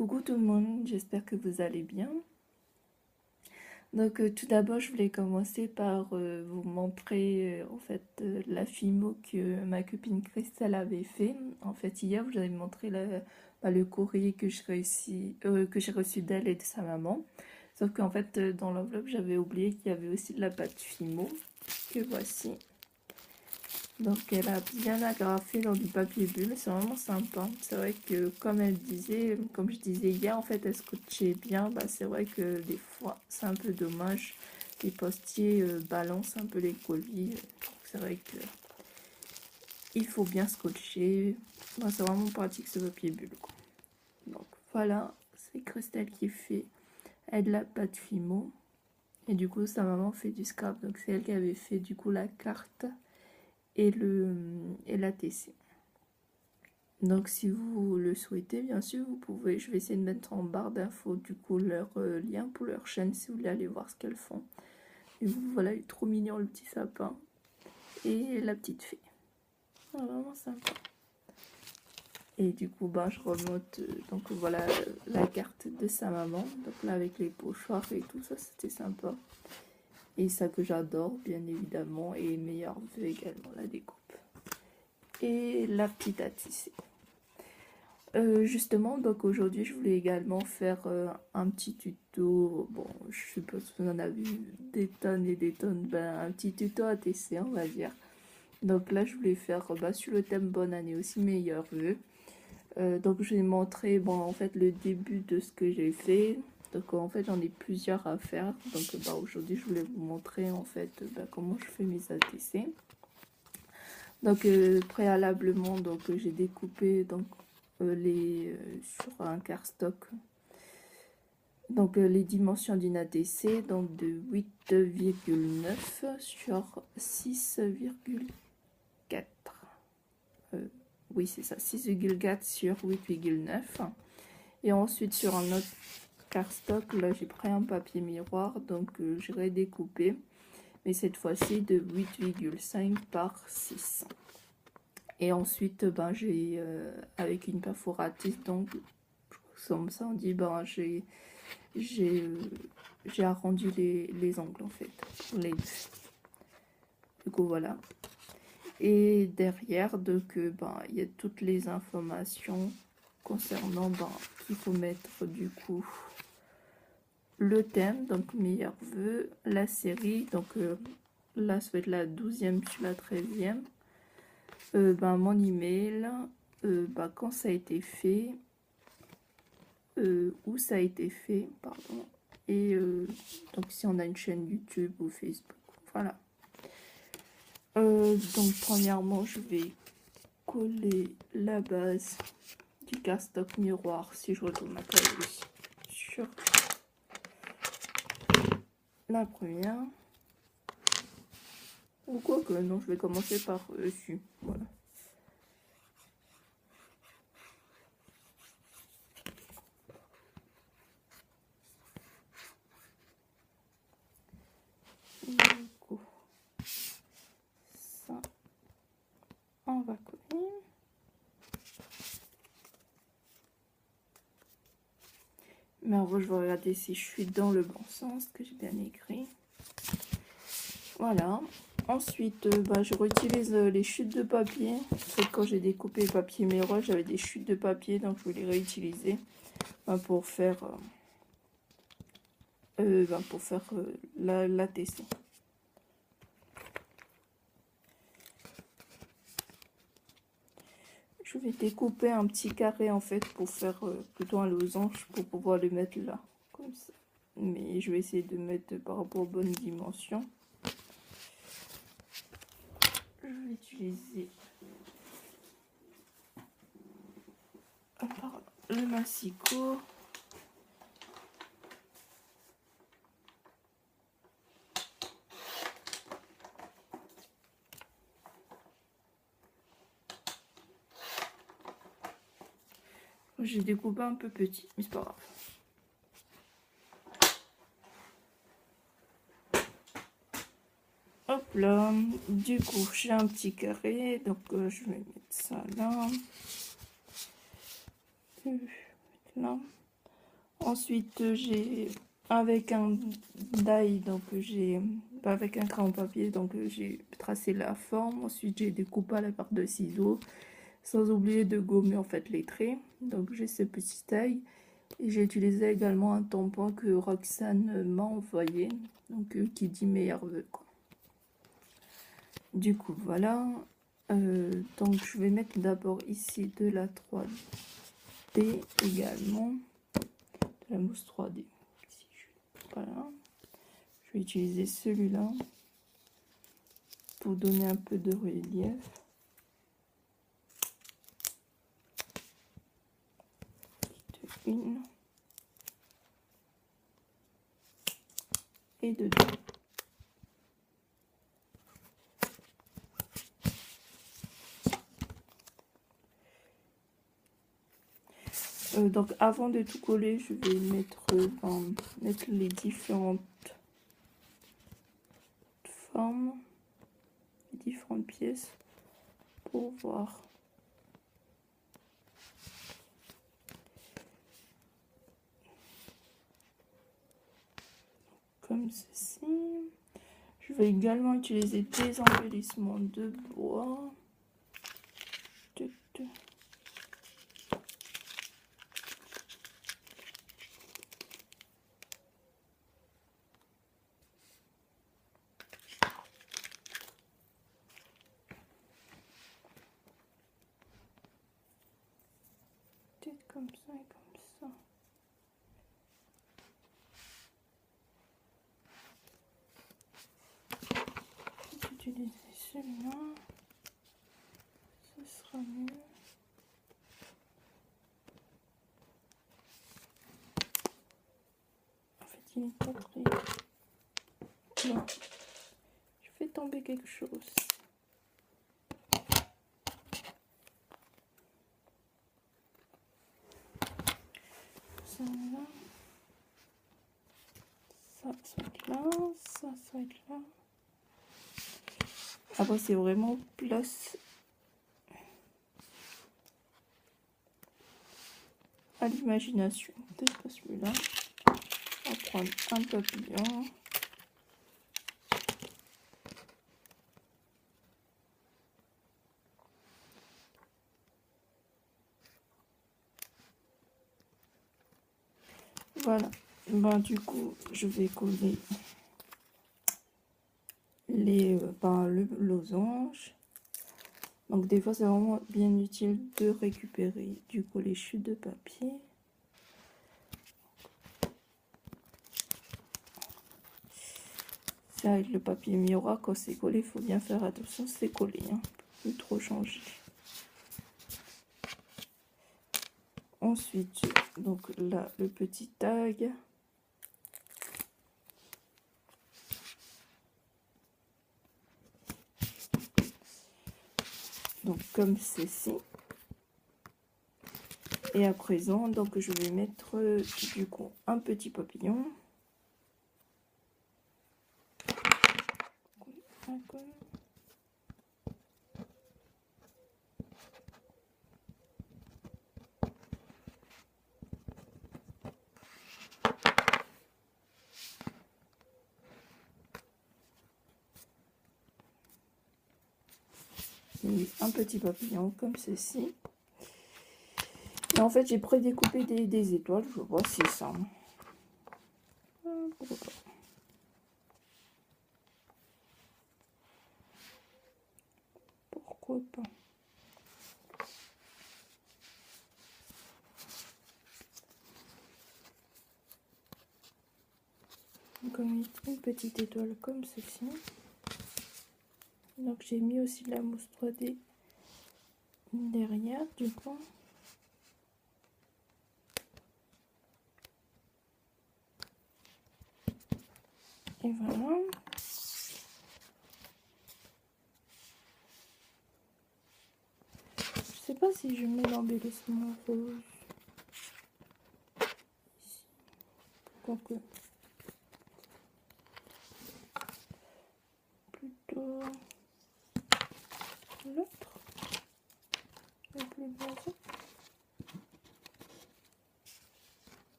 Coucou tout le monde, j'espère que vous allez bien. Donc tout d'abord, je voulais commencer par vous montrer la filmo que ma copine Christelle avait fait. En fait, hier, je vous avais montré le courrier que j'ai reçu d'elle et de sa maman. Sauf qu'en fait, dans l'enveloppe, j'avais oublié qu'il y avait aussi de la pâte Fimo, que voici. Donc elle a bien agrafé dans du papier bulle, c'est vraiment sympa. C'est vrai que comme je disais hier, en fait elle scotchait bien. C'est vrai que des fois c'est un peu dommage. Les postiers balancent un peu les colis. C'est vrai que il faut bien scotcher. C'est vraiment pratique ce papier bulle, quoi. Donc voilà, c'est Christelle qui fait elle de la pâte Fimo. Et du coup sa maman fait du scrap. Donc c'est elle qui avait fait du coup la carte et l'ATC. Donc si vous le souhaitez, bien sûr, vous pouvez, je vais essayer de mettre en barre d'infos du coup leur lien pour leur chaîne si vous voulez aller voir ce qu'elles font. Et voilà, il est trop mignon le petit sapin et la petite fée. Vraiment sympa. Et du coup, je remonte donc voilà la carte de sa maman. Donc là avec les pochoirs et tout ça, c'était sympa. Et ça que j'adore, bien évidemment, et meilleur vœu également, la découpe. Et la petite à tisser. Justement, donc aujourd'hui, je voulais également faire un petit tuto. Bon, je suppose que vous en avez vu des tonnes et des tonnes. Un petit tuto à tester, on va dire. Donc là, je voulais faire sur le thème bonne année aussi, meilleurs vœux. Donc je vais montrer, en fait, le début de ce que j'ai fait. Donc en fait, j'en ai plusieurs à faire. Donc aujourd'hui, je voulais vous montrer en fait comment je fais mes ATC. Donc préalablement, j'ai découpé sur un cardstock les dimensions d'une ATC, donc de 8,9 sur 6,4. Oui, c'est ça, 6,4 sur 8,9. Et ensuite sur un autre cardstock, là j'ai pris un papier miroir, donc j'ai redécoupé, mais cette fois-ci de 8,5 par 6. Et ensuite, j'ai, avec une perforatrice, donc, comme ça on dit, j'ai arrondi les angles, en fait, les deux. Du coup, voilà. Et derrière, il y a toutes les informations concernant, qu'il faut mettre, du coup, le thème, donc, meilleurs vœux, la série, donc, là, ça va être la 12e sur la 13e. Mon email, quand ça a été fait, où ça a été fait, pardon, et donc si on a une chaîne YouTube ou Facebook, voilà. Donc premièrement, je vais coller la base du cardstock miroir, si je retourne ma calorie, sur la première. Ou quoi que non, je vais commencer par dessus, voilà. Du coup, ça, on va coller. Mais en vrai, je vais regarder si je suis dans le bon sens, que j'ai bien écrit. Voilà. Ensuite, je réutilise les chutes de papier. Quand j'ai découpé le papier miroir, j'avais des chutes de papier, donc je vais les réutiliser pour faire, la tesson. Je vais découper un petit carré en fait pour faire plutôt un losange pour pouvoir le mettre là, comme ça. Mais je vais essayer de mettre par rapport aux bonnes dimensions. Je vais utiliser le massicot. J'ai découpé un peu petit, mais c'est pas grave. Hop là, du coup j'ai un petit carré, donc je vais mettre ça là. Là. Ensuite, j'ai avec un die, donc j'ai avec un crayon papier, donc j'ai tracé la forme. Ensuite, j'ai découpé à la part de ciseaux, sans oublier de gommer en fait les traits. Donc j'ai ce petit taille. Et j'ai utilisé également un tampon que Roxane m'a envoyé, donc qui dit meilleurs vœux, quoi. Du coup, voilà. Donc je vais mettre d'abord ici de la 3D également, de la mousse 3D. Voilà. Je vais utiliser celui-là pour donner un peu de relief. Une et de deux. Donc avant de tout coller, je vais mettre les différentes formes, les différentes pièces pour voir. Comme ceci. Je vais également utiliser des embellissements de bois. Peut-être comme ça et comme ça. Je vais utiliser celui-là. Ce sera mieux. En fait, il est pas très... Non. Je fais tomber quelque chose. Ça là. Ça va être là. Ça va être là. Après, c'est vraiment place à l'imagination. Peut-être pas celui-là. On va prendre un papillon. Voilà. Ben, du coup, je vais coller le losange. Donc des fois c'est vraiment bien utile de récupérer du coup les chutes de papier. C'est avec le papier Miura, quand c'est collé, il faut bien faire attention, c'est collé, hein, plus trop changer. Ensuite, donc là le petit tag. Donc comme ceci. Et à présent, donc je vais mettre du coup un petit papillon. Un petit papillon comme ceci. Et en fait, j'ai prédécoupé des étoiles. Je vois si ça. Pourquoi pas. Pourquoi pas. Donc, une petite étoile comme ceci. Donc, j'ai mis aussi de la mousse 3D derrière, du coup. Et voilà. Je sais pas si je mets l'embellissement rose. Quoique. Plutôt l'autre. Le plus basique.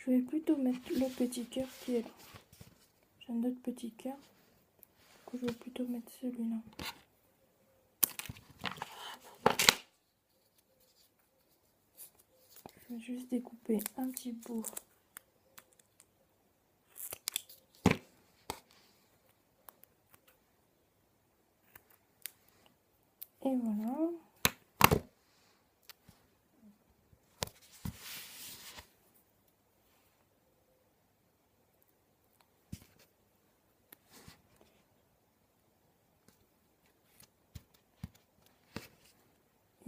Je vais plutôt mettre le petit cœur qui est là. J'ai un autre petit cœur. Je vais plutôt mettre celui-là. Je vais juste découper un petit bout. Et voilà.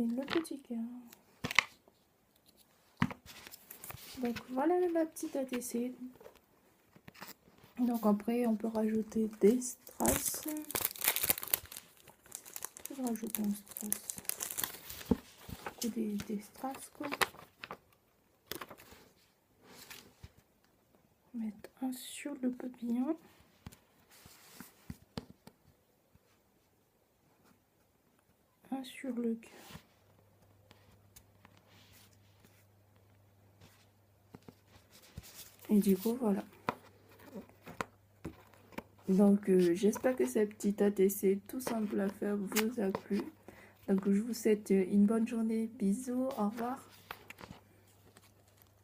Et le petit cœur. Donc voilà ma petite ATC. Donc après on peut rajouter des strass. Je vais rajouter un strass. Des strass quoi. Mettre un sur le papillon. Un sur le cœur. Et du coup voilà. Donc j'espère que cette petite ATC tout simple à faire vous a plu. Donc je vous souhaite une bonne journée. Bisous, au revoir.